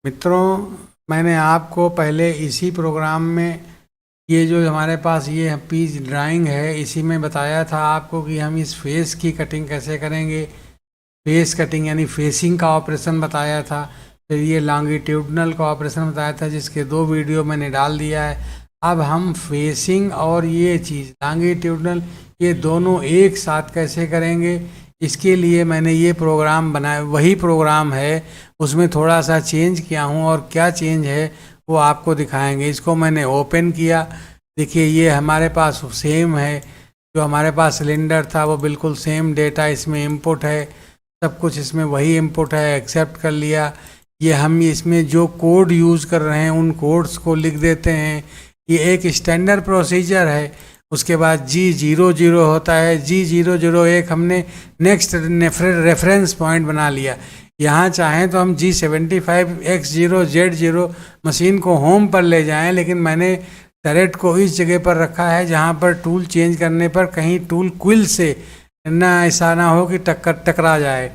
मित्रों, मैंने आपको पहले इसी प्रोग्राम में ये जो हमारे पास ये पीस ड्राइंग है इसी में बताया था आपको कि हम इस फेस की कटिंग कैसे करेंगे। फेस कटिंग यानी फेसिंग का ऑपरेशन बताया था। फिर ये लॉन्गिट्यूडनल का ऑपरेशन बताया था जिसके 2 वीडियो मैंने डाल दिया है। अब हम फेसिंग और ये चीज़ लॉन्गिट्यूडनल ये दोनों एक साथ कैसे करेंगे, इसके लिए मैंने ये प्रोग्राम बनाया। वही प्रोग्राम है, उसमें थोड़ा सा चेंज किया हूँ और क्या चेंज है वो आपको दिखाएंगे। इसको मैंने ओपन किया, देखिए ये हमारे पास सेम है। जो हमारे पास सिलेंडर था वो बिल्कुल सेम डेटा इसमें इनपुट है, सब कुछ इसमें वही इनपुट है। एक्सेप्ट कर लिया। ये हम इसमें जो कोड यूज़ कर रहे हैं उन कोड्स को लिख देते हैं। ये एक स्टैंडर्ड प्रोसीजर है। उसके बाद G00 होता है। G001 हमने नेक्स्ट रेफरेंस पॉइंट बना लिया। यहाँ चाहें तो हम G75X0Z0 मशीन को होम पर ले जाएं, लेकिन मैंने टरेट को इस जगह पर रखा है जहाँ पर टूल चेंज करने पर कहीं टूल क्विल से ना ऐसा ना हो कि टकरा जाए।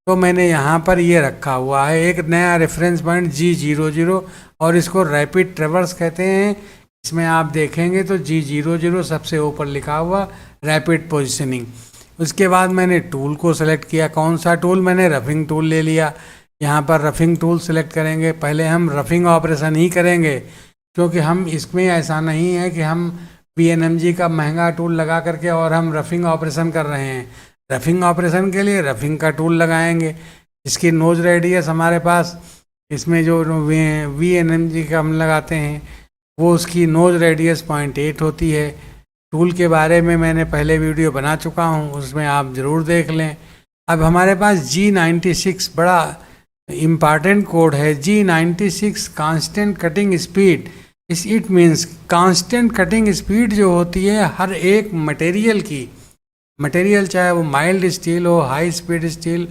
तो मैंने यहाँ पर ये रखा हुआ है एक नया रेफरेंस पॉइंट G00 और इसको रैपिड ट्रेवर्स कहते हैं। इसमें आप देखेंगे तो G00 सबसे ऊपर लिखा हुआ रैपिड पोजीशनिंग। उसके बाद मैंने टूल को सेलेक्ट किया। कौन सा टूल? मैंने रफिंग टूल ले लिया। यहाँ पर रफिंग टूल सेलेक्ट करेंगे। पहले हम रफिंग ऑपरेशन ही करेंगे क्योंकि हम इसमें ऐसा नहीं है कि हम PNMG का महंगा टूल लगा करके और हम रफिंग ऑपरेशन कर रहे हैं। रफिंग ऑपरेशन के लिए रफिंग का टूल लगाएंगे। इसकी नोज रेडियस हमारे पास इसमें जो VNMG का हम लगाते हैं वो उसकी नोज रेडियस 0.8 होती है। टूल के बारे में मैंने पहले वीडियो बना चुका हूँ, उसमें आप ज़रूर देख लें। अब हमारे पास G96 बड़ा इम्पॉर्टेंट कोड है। G96 constant cutting speed. It means constant cutting speed जो होती है हर एक मटेरियल की, मटेरियल चाहे वो माइल्ड स्टील हो, high speed steel,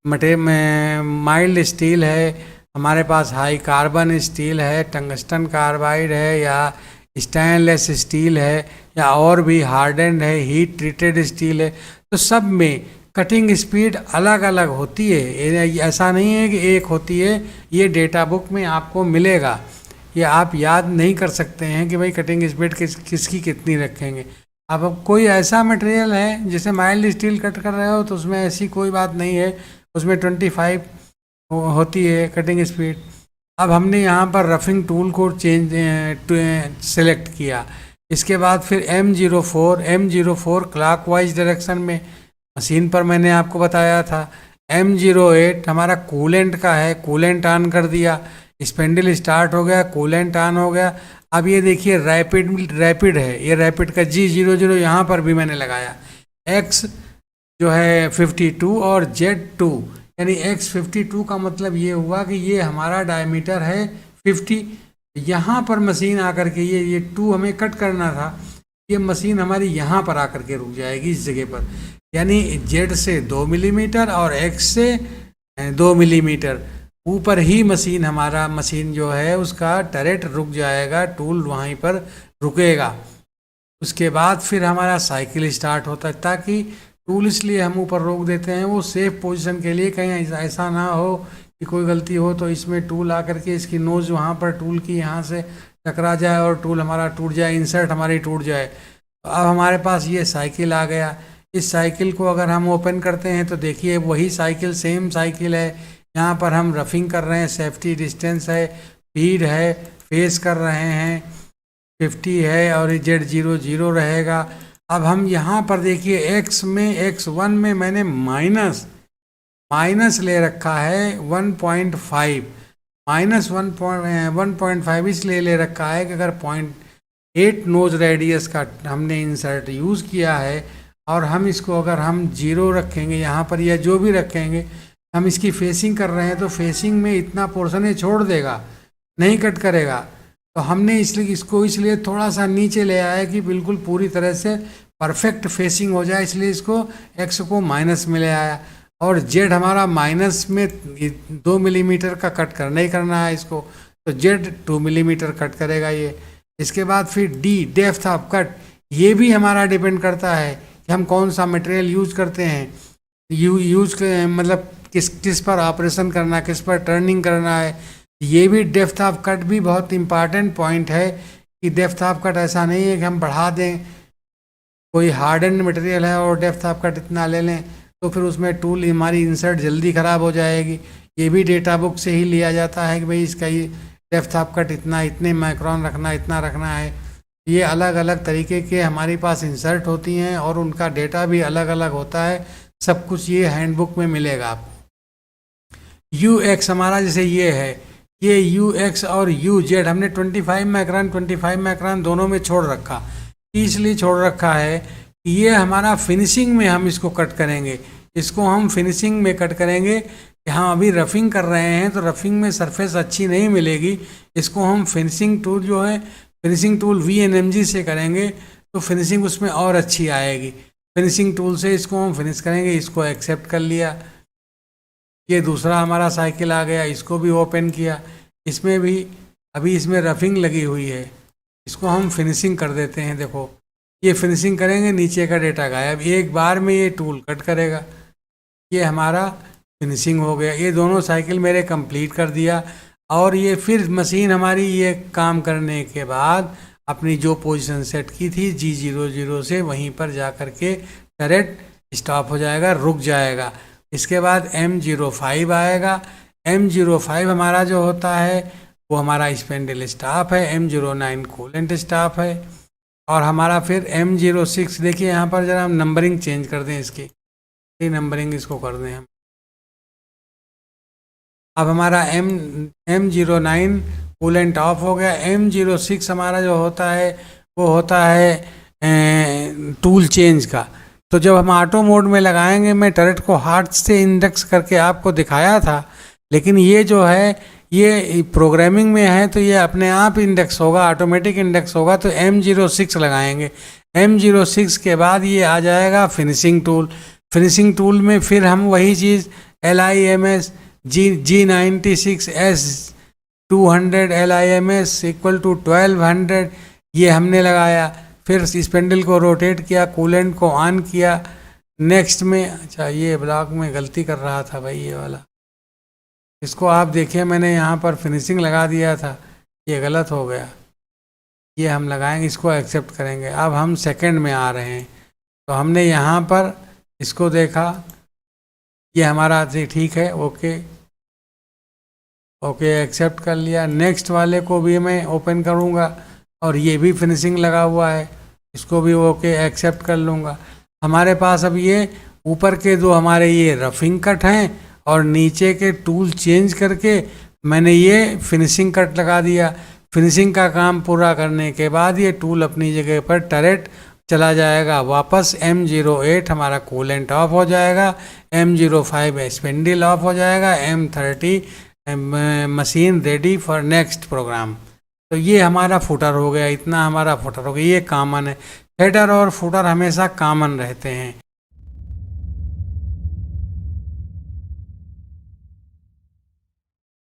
mild steel है, हमारे पास हाई कार्बन स्टील है, टंगस्टन कार्बाइड है, या स्टेनलेस स्टील है, या और भी हार्डेंड है, हीट ट्रीटेड स्टील है। तो सब में कटिंग स्पीड अलग अलग होती है। ऐसा नहीं है कि एक होती है। ये डेटा बुक में आपको मिलेगा। ये आप याद नहीं कर सकते हैं कि भाई कटिंग स्पीड किसकी कितनी रखेंगे। अब कोई ऐसा मटेरियल है जैसे माइल्ड स्टील कट कर रहे हो तो उसमें ऐसी कोई बात नहीं है, उसमें 25 होती है कटिंग स्पीड। अब हमने यहाँ पर रफिंग टूल को सेलेक्ट किया। इसके बाद फिर M04 क्लॉकवाइज डायरेक्शन में मशीन पर मैंने आपको बताया था। M08 हमारा कूलेंट का है, कूलेंट ऑन कर दिया, स्पेंडल स्टार्ट हो गया, कूलेंट ऑन हो गया। अब ये देखिए रैपिड है, ये रैपिड का G00 यहाँ पर भी मैंने लगाया। X जो है 52 और Z2 यानी X52 का मतलब ये हुआ कि ये हमारा डायमीटर है 50। यहाँ पर मशीन आकर के ये 2 हमें कट करना था, ये मशीन हमारी यहाँ पर आकर के रुक जाएगी इस जगह पर। यानी Z से 2 मिलीमीटर और X से 2 मिलीमीटर ऊपर ही मशीन जो है उसका टरेट रुक जाएगा, टूल वहीं पर रुकेगा। उसके बाद फिर हमारा साइकिल स्टार्ट होता है, ताकि टूल इसलिए हम ऊपर रोक देते हैं वो सेफ पोजीशन के लिए, कहीं ऐसा ना हो कि कोई गलती हो तो इसमें टूल आकर के इसकी नोज वहाँ पर टूल की यहाँ से टकरा जाए और टूल हमारा टूट जाए, इंसर्ट हमारी टूट जाए। तो अब हमारे पास ये साइकिल आ गया। इस साइकिल को अगर हम ओपन करते हैं तो देखिए वही साइकिल, सेम साइकिल है। यहाँ पर हम रफिंग कर रहे हैं, सेफ्टी डिस्टेंस है, फीड है, फेस कर रहे हैं, 50 है और Z00 रहेगा। अब हम यहाँ पर देखिए X1 में मैंने माइनस ले रखा है 1.5, माइनस 1.5 इसलिए ले रखा है कि अगर 0.8 नोज रेडियस का हमने इंसर्ट यूज़ किया है और हम इसको अगर हम 0 रखेंगे यहाँ पर या जो भी रखेंगे, हम इसकी फेसिंग कर रहे हैं तो फेसिंग में इतना पोर्शन ये छोड़ देगा, नहीं कट करेगा। तो हमने इसलिए थोड़ा सा नीचे ले आया कि बिल्कुल पूरी तरह से परफेक्ट फेसिंग हो जाए, इसलिए इसको X को माइनस में ले आया। और Z हमारा माइनस में 2 मिलीमीटर का कट करना ही करना है इसको, तो Z 2 मिलीमीटर कट करेगा ये। इसके बाद फिर D डेप्थ ऑफ कट, ये भी हमारा डिपेंड करता है कि हम कौन सा मटेरियल यूज करते हैं। मतलब किस पर ऑपरेशन करना है, किस पर टर्निंग करना है। ये भी डेप्थ ऑफ कट भी बहुत इंपॉर्टेंट पॉइंट है कि डेप्थ ऑफ कट ऐसा नहीं है कि हम बढ़ा दें, कोई हार्डन मटेरियल है और डेप्थ ऑफ कट इतना ले लें तो फिर उसमें टूल हमारी इंसर्ट जल्दी ख़राब हो जाएगी। ये भी डेटा बुक से ही लिया जाता है कि भाई इसका ये डेप्थ ऑफ कट इतना, इतने माइक्रोन रखना, इतना रखना है। ये अलग अलग तरीके के हमारे पास इंसर्ट होती हैं और उनका डेटा भी अलग अलग होता है। सब कुछ ये हैंडबुक में मिलेगा आपको। यू एक्स हमारा जैसे ये है, ये यू एक्स और यू जेड हमने 25 माइक्रोन 25 माइक्रोन दोनों में छोड़ रखा। इसलिए छोड़ रखा है कि ये हमारा फिनिशिंग में हम इसको कट करेंगे, इसको हम फिनिशिंग में कट करेंगे। हम अभी रफिंग कर रहे हैं तो रफिंग में सरफेस अच्छी नहीं मिलेगी, इसको हम फिनिशिंग टूल जो है फिनिशिंग टूल VNMG से करेंगे तो फिनिशिंग उसमें और अच्छी आएगी। फिनिशिंग टूल से इसको हम फिनिश करेंगे। इसको एक्सेप्ट कर लिया। ये दूसरा हमारा साइकिल आ गया, इसको भी ओपन किया। इसमें भी अभी इसमें रफिंग लगी हुई है, इसको हम फिनिशिंग कर देते हैं। देखो ये फिनिशिंग करेंगे, नीचे का डेटा गायब, एक बार में ये टूल कट करेगा। ये हमारा फिनिशिंग हो गया। ये दोनों साइकिल मेरे कंप्लीट कर दिया। और ये फिर मशीन हमारी ये काम करने के बाद अपनी जो पोजीशन सेट की थी G00 से वहीं पर जा कर के डायरेक्ट स्टॉप हो जाएगा, रुक जाएगा। इसके बाद M05 आएगा। M05 हमारा जो होता है वो हमारा स्पेंडल स्टाफ है, M09 कूलेंट स्टाफ है। और हमारा फिर M06 देखिए यहाँ पर जरा हम नंबरिंग चेंज कर दें, इसकी नंबरिंग इसको कर दें हम। अब हमारा M09 कूलेंट ऑफ हो गया। M06 हमारा जो होता है वो होता है टूल चेंज का। तो जब हम ऑटो मोड में लगाएंगे, मैं टरेट को हाथ से इंडेक्स करके आपको दिखाया था, लेकिन ये जो है ये प्रोग्रामिंग में है तो ये अपने आप इंडेक्स होगा, ऑटोमेटिक इंडेक्स होगा। तो M06 लगाएंगे। M06 के बाद ये आ जाएगा फिनिशिंग टूल। फिनिशिंग टूल में फिर हम वही चीज़ LIMS G96 S200 LIMS equal to 1200 ये हमने लगाया। फिर स्पेंडल को रोटेट किया, कूलेंट को ऑन किया। नेक्स्ट में अच्छा ये ब्लॉक में गलती कर रहा था भाई, ये वाला इसको आप देखिए, मैंने यहाँ पर फिनिशिंग लगा दिया था, ये गलत हो गया। ये हम लगाएंगे, इसको एक्सेप्ट करेंगे। अब हम सेकंड में आ रहे हैं तो हमने यहाँ पर इसको देखा, ये हमारा ठीक है, ओके ओके एक्सेप्ट कर लिया। नेक्स्ट वाले को भी मैं ओपन करूँगा और ये भी फिनिशिंग लगा हुआ है, इसको भी ओके एक्सेप्ट कर लूँगा। हमारे पास अब ये ऊपर के दो हमारे ये रफिंग कट हैं और नीचे के टूल चेंज करके मैंने ये फिनिशिंग कट लगा दिया। फिनिशिंग का काम पूरा करने के बाद ये टूल अपनी जगह पर टरेट चला जाएगा वापस। M08 हमारा कूलेंट ऑफ हो जाएगा, M05 स्पेंडल ऑफ हो जाएगा, M30 machine ready for next program. तो ये हमारा फुटर हो गया, इतना हमारा फुटर हो गया। ये कॉमन है, हेडर और फुटर हमेशा कॉमन रहते हैं।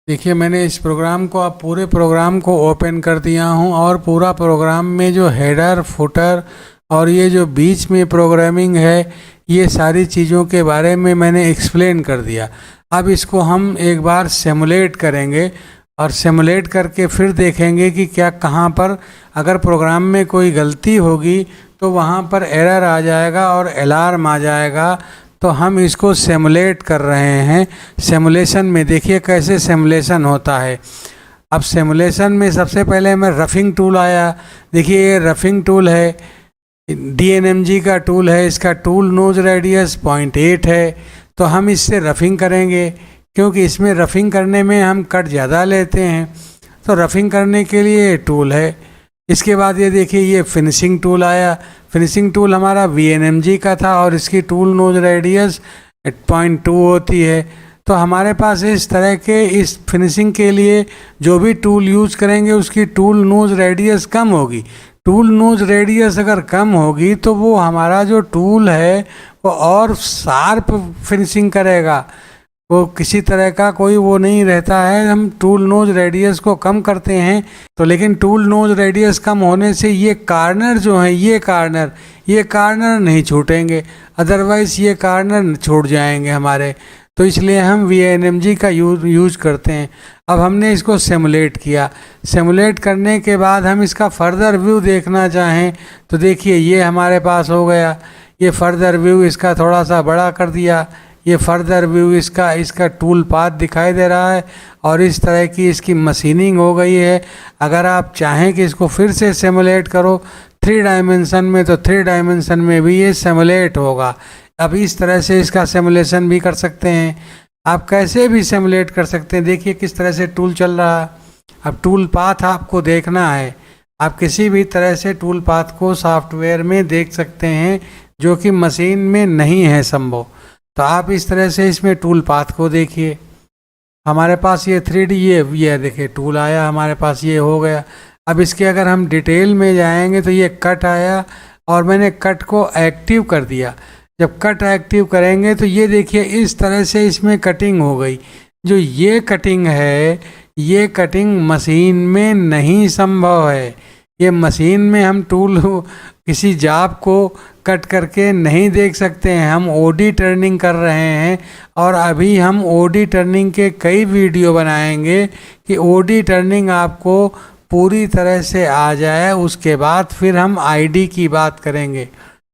देखिए मैंने इस प्रोग्राम को, अब पूरे प्रोग्राम को ओपन कर दिया हूँ और पूरा प्रोग्राम में जो हेडर फुटर और ये जो बीच में प्रोग्रामिंग है, ये सारी चीज़ों के बारे में मैंने एक्सप्लेन कर दिया। अब इसको हम एक बार सिमुलेट करेंगे और सिमुलेट करके फिर देखेंगे कि क्या कहाँ पर अगर प्रोग्राम में कोई गलती होगी तो वहाँ पर एरर आ जाएगा और अलार्म आ जाएगा। तो हम इसको सिमुलेट कर रहे हैं। सिमुलेशन में देखिए कैसे सिमुलेशन होता है। अब सिमुलेशन में सबसे पहले मैं रफिंग टूल आया। देखिए ये रफिंग टूल है, DNMG का टूल है, इसका टूल नोज रेडियस 0.8 है। तो हम इससे रफिंग करेंगे क्योंकि इसमें रफिंग करने में हम कट ज़्यादा लेते हैं, तो रफिंग करने के लिए ये टूल है। इसके बाद ये देखिए ये फिनिशिंग टूल आया। फिनिशिंग टूल हमारा VNMG का था और इसकी टूल नोज रेडियस 0.2 होती है। तो हमारे पास इस तरह के इस फिनिशिंग के लिए जो भी टूल यूज़ करेंगे उसकी टूल नोज रेडियस कम होगी। टूल नोज रेडियस अगर कम होगी तो वो हमारा जो टूल है वो और शार्प फिनिशिंग करेगा, वो किसी तरह का कोई वो नहीं रहता है। हम टूल नोज रेडियस को कम करते हैं तो, लेकिन टूल नोज रेडियस कम होने से ये कार्नर जो है, ये कार्नर नहीं छूटेंगे, अदरवाइज़ ये कार्नर छूट जाएंगे हमारे। तो इसलिए हम VNMG का यूज करते हैं। अब हमने इसको सिमुलेट किया। सिमुलेट करने के बाद हम इसका फर्दर व्यू देखना चाहें तो देखिए ये हमारे पास हो गया। ये फर्दर व्यू इसका थोड़ा सा बड़ा कर दिया। ये फर्दर व्यू इसका टूल पाथ दिखाई दे रहा है और इस तरह की इसकी मशीनिंग हो गई है। अगर आप चाहें कि इसको फिर से सिमुलेट करो 3 डायमेंशन में, तो 3 डायमेंशन में भी ये सिमुलेट होगा। अब इस तरह से इसका सिमुलेशन भी कर सकते हैं। आप कैसे भी सिमुलेट कर सकते हैं। देखिए किस तरह से टूल चल रहा है। अब टूल पाथ आपको देखना है। आप किसी भी तरह से टूल पाथ को सॉफ्टवेयर में देख सकते हैं जो कि मशीन में नहीं है संभव। तो आप इस तरह से इसमें टूल पाथ को देखिए। हमारे पास ये 3D ये देखिए टूल आया हमारे पास, ये हो गया। अब इसके अगर हम डिटेल में जाएंगे तो ये कट आया और मैंने कट को एक्टिव कर दिया। जब कट एक्टिव करेंगे तो ये देखिए इस तरह से इसमें कटिंग हो गई। जो ये कटिंग है, ये कटिंग मशीन में नहीं संभव है। ये मशीन में हम टूल किसी जाब को कट करके नहीं देख सकते हैं। हम ओडी टर्निंग कर रहे हैं और अभी हम ओडी टर्निंग के कई वीडियो बनाएंगे कि ओडी टर्निंग आपको पूरी तरह से आ जाए। उसके बाद फिर हम आईडी की बात करेंगे,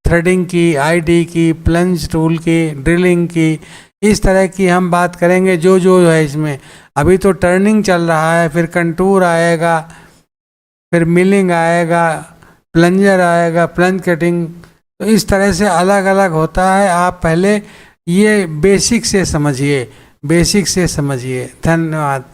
थ्रेडिंग की, आईडी की, प्लंज टूल की, ड्रिलिंग की, इस तरह की हम बात करेंगे जो है इसमें। अभी तो टर्निंग चल रहा है, फिर कंटूर आएगा, फिर मिलिंग आएगा, प्लंजर आएगा, प्लंज कटिंग। तो इस तरह से अलग अलग होता है। आप पहले ये बेसिक से समझिए, बेसिक से समझिए। धन्यवाद।